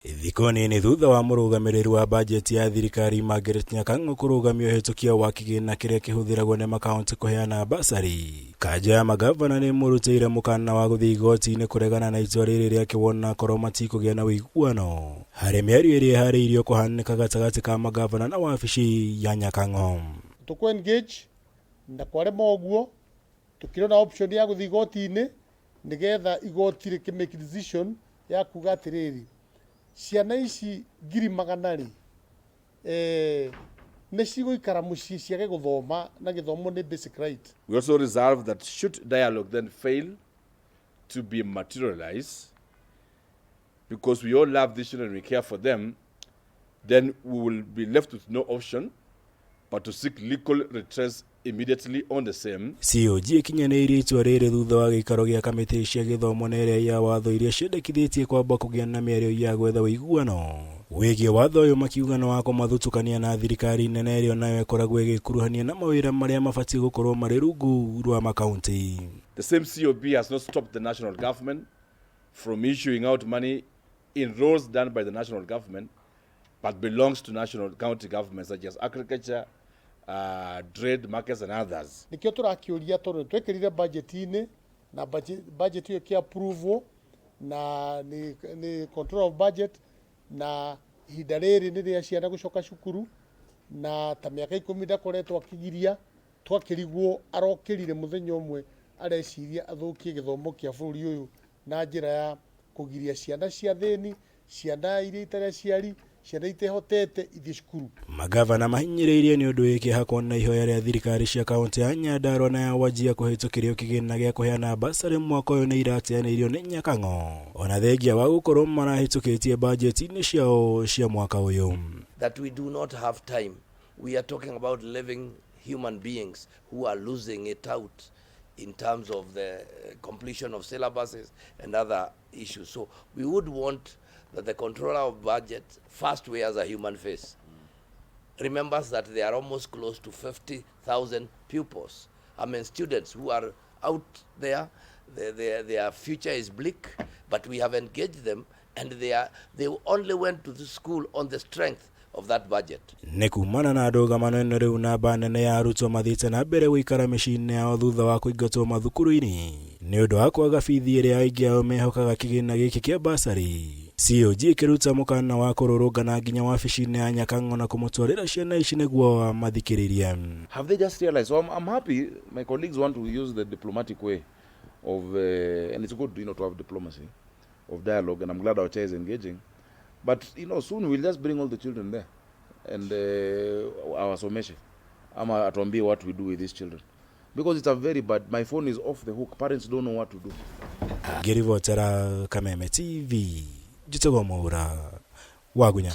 Thikoni ni thutha wa murugamiriri wa mbanjeti ya thirikari Mangabana Nyakang'o kurugamio hitukia wa kigina kiria kihuthiragwo ni makaunti kuheana basari. Kanja ya Mangabana ni murutire mukana wa guthii igoti-ini kuregana na itua riri ria kiwona korwo matikugia na wiguano hari miario iria ihariirio kuhanika gatagati ka Mangabana na wabici ya Nyakang'o. Tuku engage na kwarema uguo tukirona option ya guthii igoti-ini nigetha igoti rikimake decision ya kuga atiriri ciana ici ngiri magana ri ne cigoikara mucii ciage guthoma na githomo ni basic right. We also resolve that should dialogue then fail to be materialized, because we all love these children, we care for them, then we will be left with no option but to seek legal redress immediately on the same. COG ikinyanirie itua riri thutha wa gikaro gia kamiti cia githomo na iria ya watho iria ciendekithĩtie kwamba kũgĩa na mĩario ya gwetha ũiguano wĩgiĩ watho ũyũ makiuga no wa kũmathutũkania na thirikari nene ĩrĩa nayo ĩkoragwo ĩgĩkuruhania na mawĩra marĩa mabatiĩ gũkorwo marĩ rungu rwa makaunti. The same COB has not stopped the national government from issuing out money in roles done by the national government but belongs to national county governments such as agriculture, trade, markets and others. Nikio turakiuria tondu twekirire budget-ini na budget iyo ki approve na ni control of budget na ihinda riri ni ria ciana gucoka cukuru na ta miaka 10 ndakoretwo akigiria twakirigwo arokirire muthenya umwe areciria athukie githomo kia bururi uyu na njira ya kugiria ciana cia thini, ciana iria itare ciari, ciana itehotete ithi cukuru. Mangabana mahinyĩrĩirie ni ũndũ wĩkĩ hakwo na ihoya rĩa thirikari cia kaunti ya Nyandarua na ya Wajir kũhĩtũkĩrio kĩgĩna gĩa kũheana basarĩ mwaka ũyũ nĩ irateanĩirio nĩ Nyakang'o ona thengia wa gũkorwo marahĩtũkĩtie bajeti-inĩ ciao cia mwaka ũyũ. That we do not have time. We are talking about living human beings who are losing it out in terms of the completion of syllabuses and other issues. So we would want that the controller of budget first wears a human face. Remembers that there are almost close to 50,000 pupils. I mean students who are out there, their future is bleak, but we have engaged them and they only went to the school on the strength of that budget. Nĩ kumana na ndũgamano ĩno rĩu namba nene ya arutwo mathiĩte na mbere gũikara mĩciĩ-inĩ yao thutha wa kũingatwo mathukuru-inĩ nĩ ũndũ wa kwaga bithi ĩrĩa aingĩ ao mehokaga kĩgĩna gĩkĩ kĩa basarĩ. COG ĩkĩruta mũkana wa kũrũrũngana nginya wabici-inĩ ya Nyakang'o na kũmũtwarĩra ciana ici nĩguo mathikĩrĩrie. Have they just realized? So I'm happy my colleagues want to use the diplomatic way of and it's good, to have diplomacy of dialogue, and I'm glad our chair is engaging. But soon we'll just bring all the children there and our someshe ama atuambie what we do with these children, because it's a very bad. My phone is off the hook, parents don't know what to do. Ngĩribotera Kameme TV, Jitego Mwaura, Wagunya.